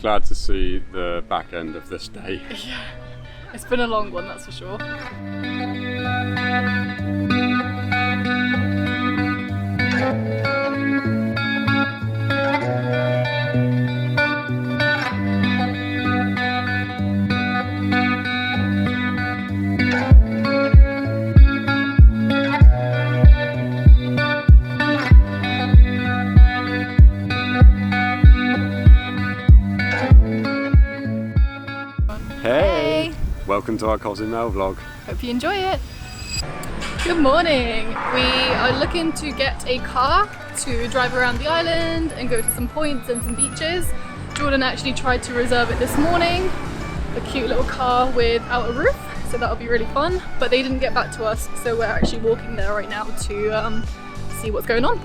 Glad to see the back end of this day. Yeah, it's been a long one, that's for sure. Hey! Welcome to our Cozumel vlog. Hope you enjoy it. Good morning. We are looking to get a car to drive around the island and go to some points and some beaches. Jordan actually tried to reserve it this morning, a cute little car without a roof, so that'll be really fun, but they didn't get back to us, so we're actually walking there right now to see what's going on.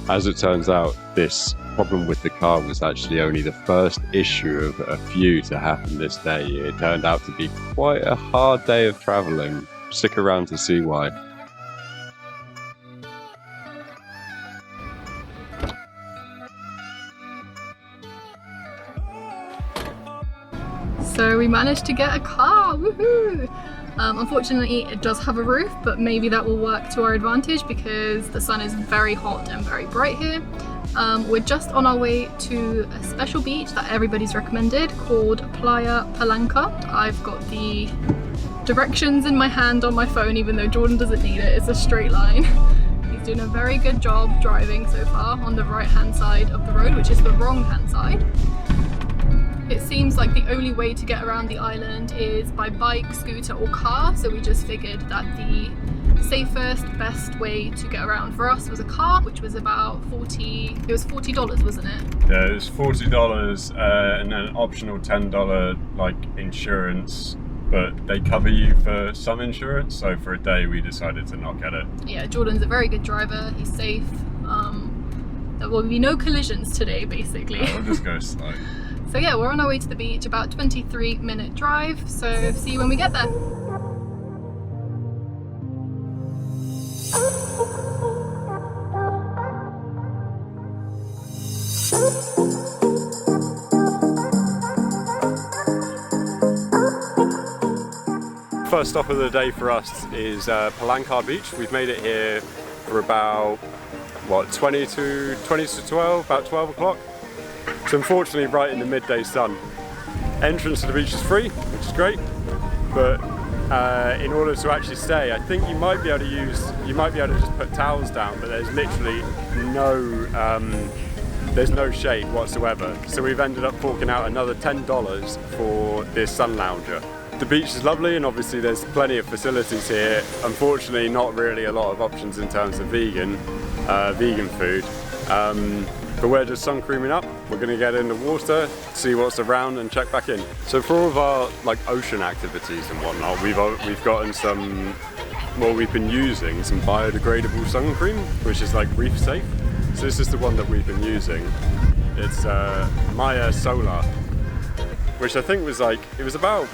As it turns out, this problem with the car was actually only the first issue of a few to happen this day. It turned out to be quite a hard day of travelling. Stick around to see why. So we managed to get a car, woohoo! Unfortunately it does have a roof, but maybe that will work to our advantage because the sun is very hot and very bright here. We're just on our way to a special beach that everybody's recommended called Playa Palanca. I've got the directions in my hand on my phone, even though Jordan doesn't need it. It's a straight line. He's doing a very good job driving so far on the right hand side of the road, which is the wrong hand side. It seems like the only way to get around the island is by bike, scooter or car, so we just figured that the safest, best way to get around for us was a car, which was about $40, wasn't it? Yeah, it was $40 and then an optional $10 like insurance, but they cover you for some insurance, so for a day we decided to not get it. Yeah, Jordan's a very good driver, he's safe. There will be no collisions today, basically. We'll just go slow. So yeah, we're on our way to the beach, about 23-minute drive, so see you when we get there. First stop of the day for us is Palanca Beach. We've made it here for about, what, 20 to 12, about 12 o'clock. So unfortunately right in the midday sun. Entrance to the beach is free, which is great, but in order to actually stay, I think you might be able to just put towels down, but there's literally there's no shade whatsoever. So we've ended up forking out another $10 for this sun lounger. The beach is lovely and obviously there's plenty of facilities here. Unfortunately not really a lot of options in terms of vegan food. But we're just sun creaming up. We're going to get in the water, see what's around and check back in. So for all of our like ocean activities and whatnot, we've gotten some, well, we've been using some biodegradable sun cream, which is like reef safe. So this is the one that we've been using. It's Maya Solar, which I think was like, it was about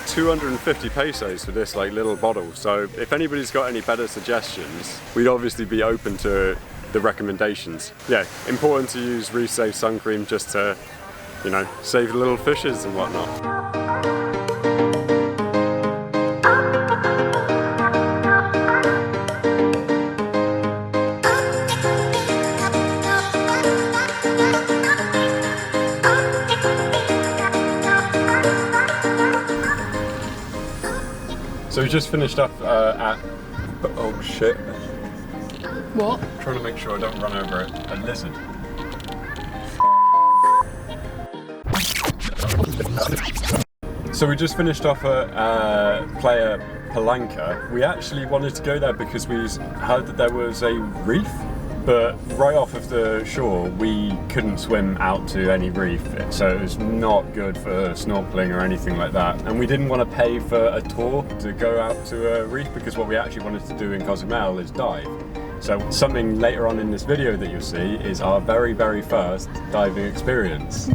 250 pesos for this like little bottle. So if anybody's got any better suggestions, we'd obviously be open to the recommendations. Yeah, important to use reef safe sun cream just to, you know, save the little fishes and whatnot. So we just finished up at, oh shit. What? I'm trying to make sure I don't run over a lizard. So we just finished off at Playa Palanca. We actually wanted to go there because we heard that there was a reef, but right off of the shore we couldn't swim out to any reef, so it was not good for snorkeling or anything like that. And we didn't want to pay for a tour to go out to a reef because what we actually wanted to do in Cozumel is dive. So something later on in this video that you'll see is our very, very first diving experience.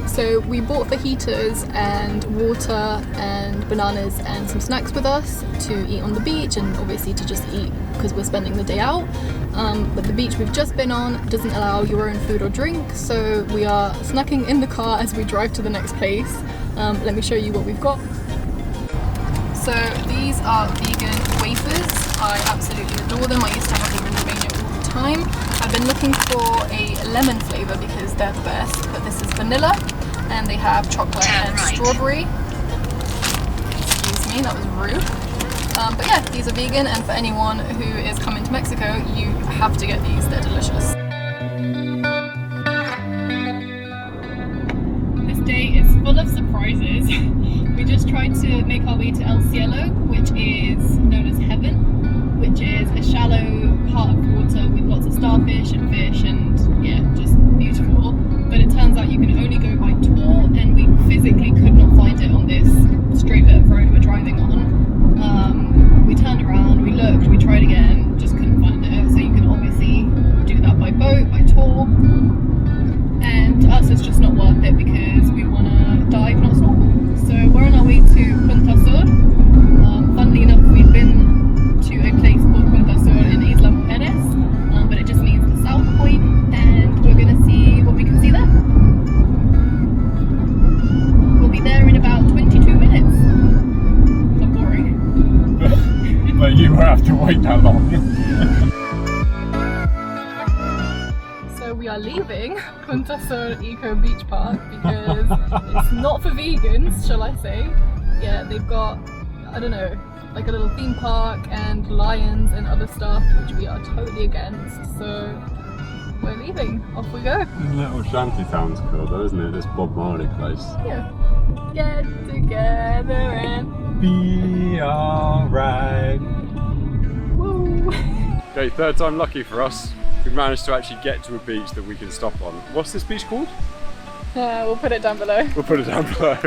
So we bought fajitas and water and bananas and some snacks with us to eat on the beach and obviously to just eat because we're spending the day out. But the beach we've just been on doesn't allow your own food or drink, so we are snacking in the car as we drive to the next place. Let me show you what we've got. So these are vegan wafers. I absolutely adore them. I used to have them in Romania all the time. I've been looking for a lemon flavour because they're the best, but this is vanilla, and they have chocolate and strawberry. Excuse me, that was rude. But yeah, these are vegan, and for anyone who is coming to Mexico, you have to get these, they're delicious. This day is full of surprises. We just tried to make our way to El Cielo, which is known as heaven, which is a shallow part of water with lots of starfish and fish, and yeah, just beautiful. But it turns out you can only go by tour, and we physically could not find it on this straight bit of road we're driving on. We turned around, we looked, we tried again, just couldn't find it. So you can obviously do that by boat, by tour. And to us it's just not worth it because we want to dive, not snorkel. So we're on our way to Punta Sur. Funnily enough, we've been to a place called Punta Sur in Isla Mujeres, but it just means the south point, and we're going to see what we can see there. We'll be there in about 22 minutes. But you won't have to wait that long. So we are leaving Punta Sur Eco Beach Park because it's not for vegans, shall I say. Yeah, they've got, I don't know, like a little theme park and lions and other stuff, which we are totally against. So we're leaving, off we go. Little shanty town's cool though, isn't it? This Bob Marley place. Yeah. Get together and be alright. woo! Okay, third time lucky for us. We've managed to actually get to a beach that we can stop on. What's this beach called? We'll put it down below. We'll put it down below.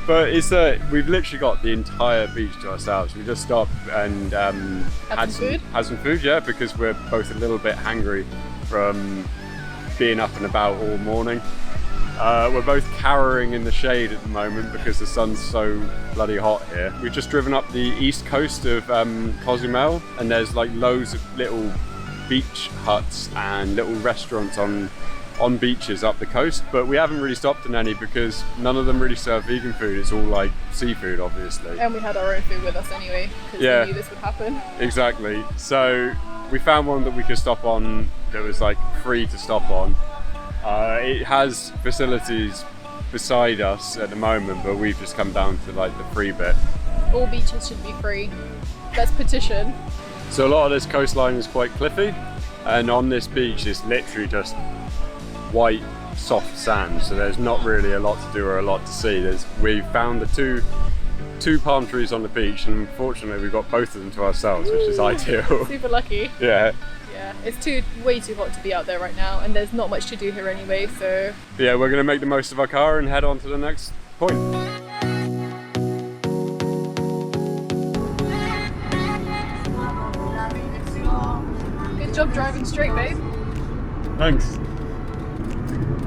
But it's we've literally got the entire beach to ourselves. We just stopped and had some food, yeah, because we're both a little bit hangry from being up and about all morning. We're both cowering in the shade at the moment because the sun's so bloody hot here. We've just driven up the east coast of Cozumel, and there's like loads of little beach huts and little restaurants on beaches up the coast, but we haven't really stopped in any because none of them really serve vegan food. It's all like seafood, obviously. And we had our own food with us anyway, because we knew this would happen. Exactly. So we found one that we could stop on that was like free to stop on. It has facilities beside us at the moment, but we've just come down to like the free bit. All beaches should be free. Let's petition. So a lot of this coastline is quite cliffy, and on this beach it's literally just white soft sand, so there's not really a lot to do or a lot to see. We found the two palm trees on the beach, and unfortunately we got both of them to ourselves, which is ideal. Super lucky. Yeah. Yeah, it's way too hot to be out there right now, and there's not much to do here anyway, so yeah, we're gonna make the most of our car and head on to the next point. Good job driving straight, babe. Thanks.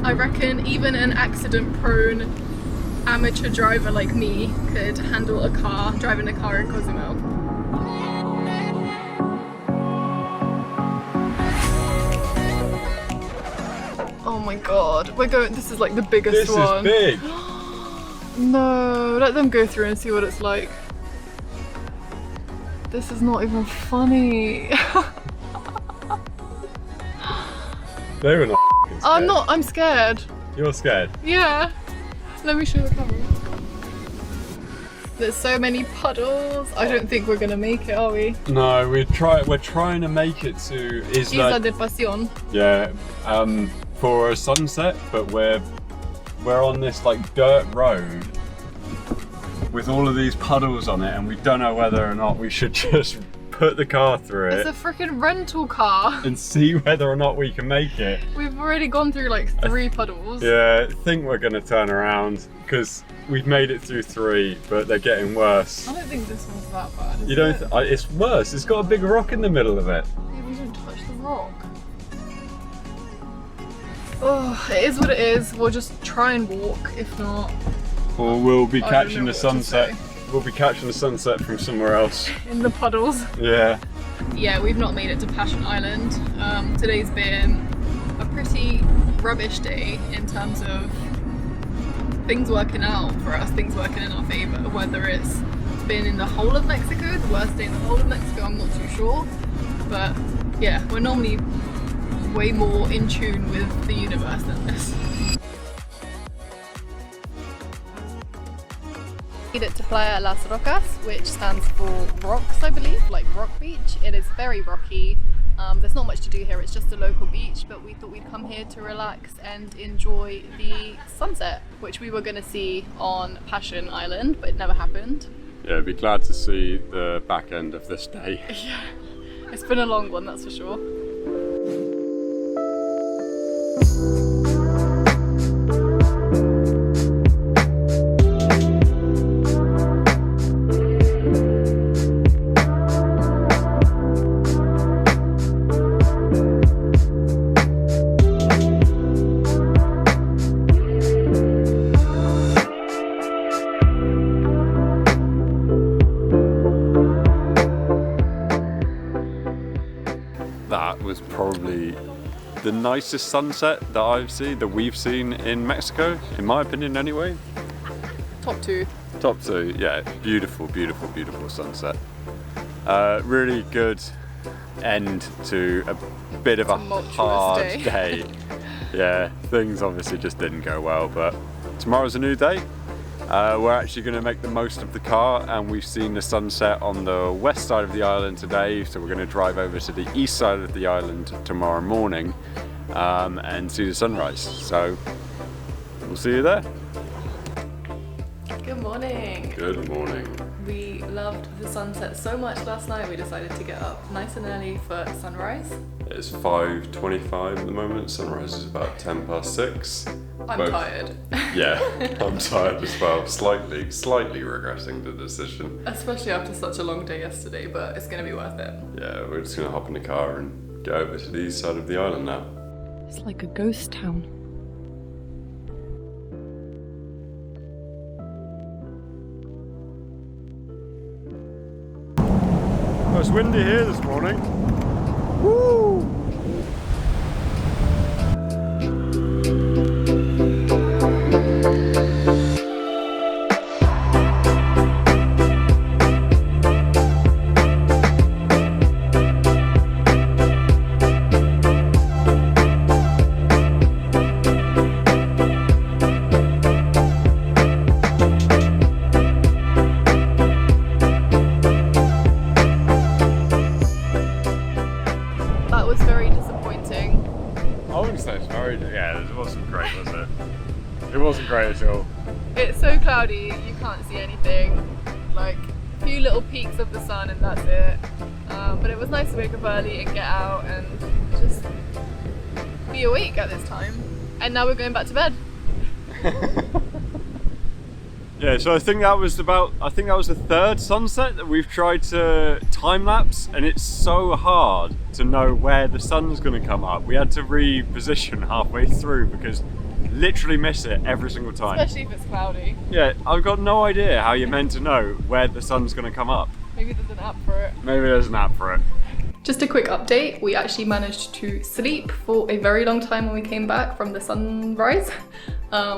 I reckon even an accident-prone amateur driver like me could handle driving a car in Cozumel. Oh my god, this is like the biggest one. This is big. No, let them go through and see what it's like. This is not even funny. They were not scared. I'm scared. You're scared? Yeah. Let me show the camera. There's so many puddles. I don't think we're gonna make it, are we? No, we're trying to make it to Isla de Pasión. Yeah, for a sunset, but we're on this like dirt road with all of these puddles on it, and we don't know whether or not we should just put the car through it. It's a freaking rental car. And see whether or not we can make it. We've already gone through like 3 puddles. Yeah, I think we're gonna turn around because we've made it through 3, but they're getting worse. I don't think this one's that bad. You don't? It's worse. It's got a big rock in the middle of it. Yeah, we didn't touch the rock. Oh, it is what it is. We'll just try and walk. If not, or we'll be catching the what to sunset. say. We'll be catching the sunset from somewhere else. In the puddles. Yeah. Yeah, we've not made it to Passion Island. Today's been a pretty rubbish day in terms of things working out for us, things working in our favour. Whether it's been in the whole of Mexico, the worst day in the whole of Mexico, I'm not too sure. But yeah, we're normally way more in tune with the universe than this. Made it to Playa Las Rocas, which stands for rocks, I believe, like rock beach. It is very rocky. There's not much to do here, it's just a local beach, but we thought we'd come here to relax and enjoy the sunset, which we were going to see on Passion Island, but it never happened. Yeah, I'd be glad to see the back end of this day. Yeah, it's been a long one, that's for sure. That was probably the nicest sunset that we've seen in Mexico, in my opinion anyway. Top 2. Top 2, yeah, beautiful, beautiful, beautiful sunset. Really good end to a bit of a hard day. Yeah, things obviously just didn't go well, but tomorrow's a new day. We're actually going to make the most of the car, and we've seen the sunset on the west side of the island today, so we're going to drive over to the east side of the island tomorrow morning and see the sunrise. So we'll see you there. Good morning. Good morning. We loved the sunset so much last night we decided to get up nice and early for sunrise. It's 5:25 at the moment, sunrise is about 6:10. I'm tired. Yeah, I'm tired as well. Slightly regretting the decision. Especially after such a long day yesterday, but it's going to be worth it. Yeah, we're just going to hop in the car and get over to the east side of the island now. It's like a ghost town. Oh, it's windy here this morning. Woo! It wasn't great, was it? It wasn't great at all. It's so cloudy, you can't see anything. Like a few little peaks of the sun and that's it. But it was nice to wake up early and get out and just be awake at this time. And now we're going back to bed. Yeah, so I think that was the 3rd sunset that we've tried to time lapse, and it's so hard to know where the sun's going to come up. We had to reposition halfway through because literally miss it every single time. Especially if it's cloudy. Yeah, I've got no idea how you're meant to know where the sun's going to come up. Maybe there's an app for it. Maybe there's an app for it. Just a quick update, we actually managed to sleep for a very long time when we came back from the sunrise.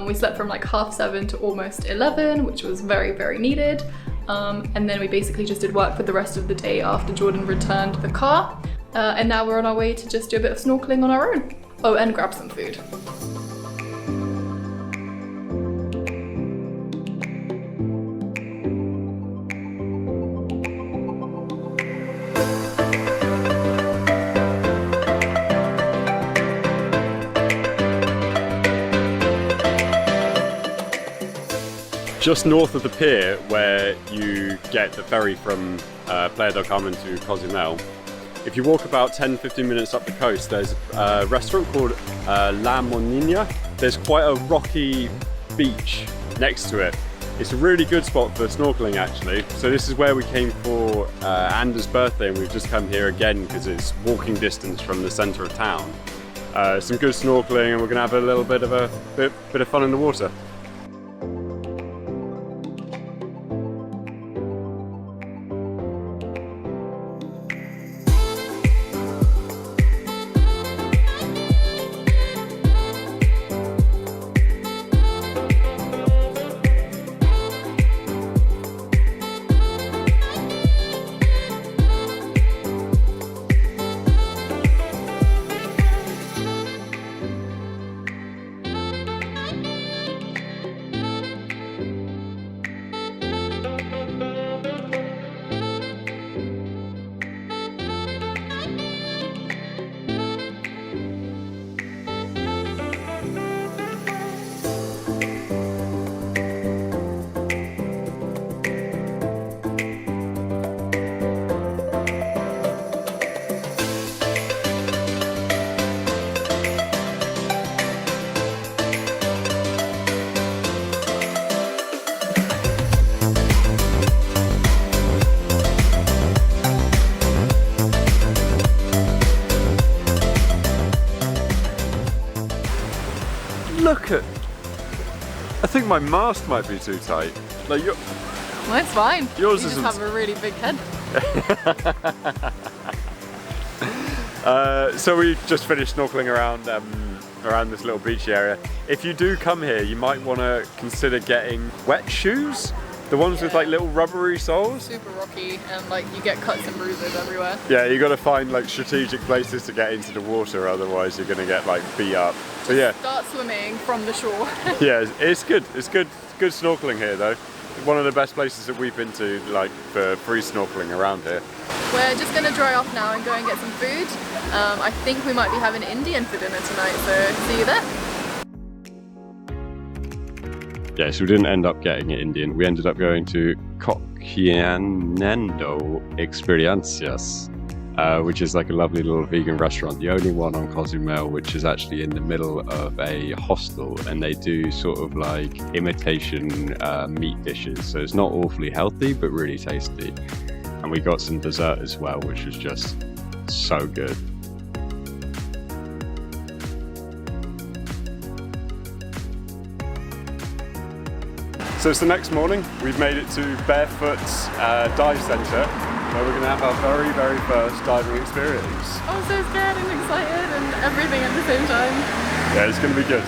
We slept from like 7:30 to almost 11, which was very, very needed. And then we basically just did work for the rest of the day after Jordan returned the car. And now we're on our way to just do a bit of snorkeling on our own. Oh, and grab some food. just north of the pier where you get the ferry from Playa del Carmen to Cozumel. If you walk about 10-15 minutes up the coast, there's a restaurant called La Monina. There's quite a rocky beach next to it. It's a really good spot for snorkeling actually. So this is where we came for Anda's birthday, and we've just come here again because it's walking distance from the centre of town. Some good snorkeling, and we're going to have a little bit of fun in the water. Look at, I think my mast might be too tight. Like your, Mine's fine. Yours you just isn't. have a really big head. So we just finished snorkeling around this little beachy area. If you do come here, you might want to consider getting wet shoes. The ones with like little rubbery soles. Super rocky, and like you get cuts and bruises everywhere. Yeah, you got to find like strategic places to get into the water, otherwise you're gonna get like beat up. So yeah. Start swimming from the shore. Yeah, it's good. It's good snorkeling here though. One of the best places that we've been to, like for free snorkeling around here. We're just gonna dry off now and go and get some food. I think we might be having Indian for dinner tonight, so see you there. Yeah, so we didn't end up getting it Indian. We ended up going to Cocinando Experiencias, which is like a lovely little vegan restaurant. The only one on Cozumel, which is actually in the middle of a hostel, and they do sort of like imitation meat dishes. So it's not awfully healthy, but really tasty. And we got some dessert as well, which was just so good. So it's the next morning. We've made it to Barefoot's dive centre, where we're going to have our very, very first diving experience. I'm so scared and excited and everything at the same time. Yeah, it's going to be good.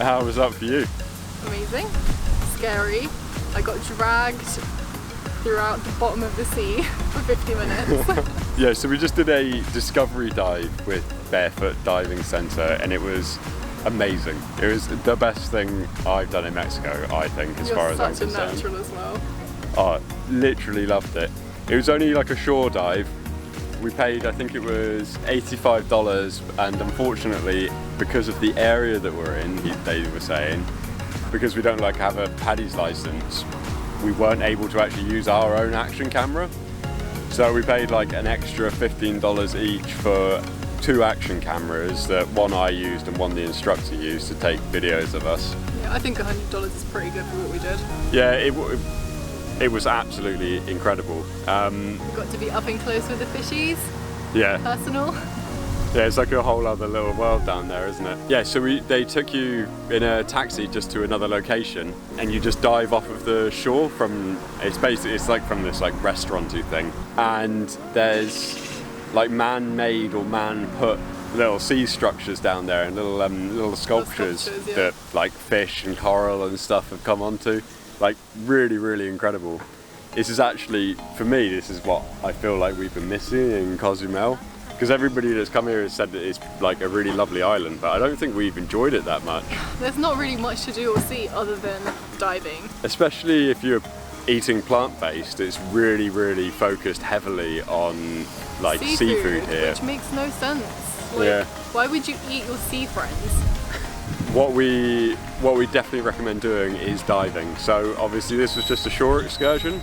How was that for you? Amazing, scary. I got dragged throughout the bottom of the sea for 50 minutes. Yeah, so we just did a discovery dive with Barefoot Diving Centre, and it was amazing. It was the best thing I've done in Mexico, I think, as far as I'm concerned. You're such a natural as well. Oh, literally loved it. It was only like a shore dive, We paid, I think it was $85, and unfortunately, because of the area that we're in, they were saying, because we don't like have a Paddy's license, we weren't able to actually use our own action camera. So we paid like an extra $15 each for 2 action cameras, that one I used and one the instructor used to take videos of us. Yeah, I think $100 is pretty good for what we did. Yeah, it was absolutely incredible. We got to be up and close with the fishies. Yeah. Personal. Yeah, it's like a whole other little world down there, isn't it? Yeah, so they took you in a taxi just to another location, and you just dive off of the shore from, it's like from this like restaurant-y thing. And there's like man-made or man-put little sea structures down there, and little sculptures, yeah, that like fish and coral and stuff have come onto. Like really, really incredible. This is actually, for me, this is what I feel like we've been missing in Cozumel. Because everybody that's come here has said that it's like a really lovely island, but I don't think we've enjoyed it that much. There's not really much to do or see other than diving. Especially if you're eating plant-based, it's really, really focused heavily on like seafood here. Which makes no sense. Like, yeah. Why would you eat your sea friends? What we definitely recommend doing is diving. So obviously this was just a shore excursion.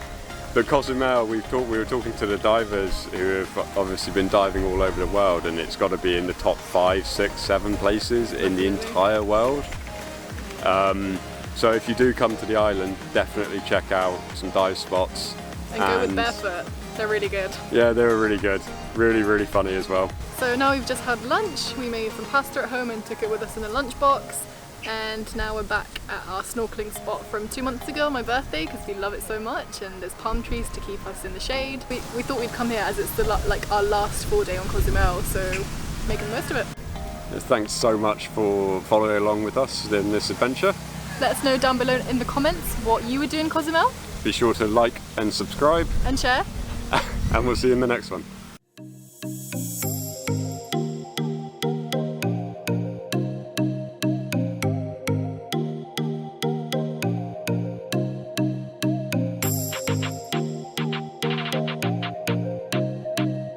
But Cozumel, we were talking to the divers who have obviously been diving all over the world, and it's got to be in the top 5, 6, 7 places in the entire world. So if you do come to the island, definitely check out some dive spots. And go with barefoot, they're really good. Yeah, they were really good. Really, really funny as well. So now we've just had lunch. We made some pasta at home and took it with us in a lunchbox. And now we're back at our snorkeling spot from 2 months ago, my birthday, because we love it so much, and there's palm trees to keep us in the shade. We thought we'd come here as it's like our last full day on Cozumel, so making the most of it. Thanks so much for following along with us in this adventure. Let us know down below in the comments what you would do in Cozumel. Be sure to like and subscribe. And share. And we'll see you in the next one.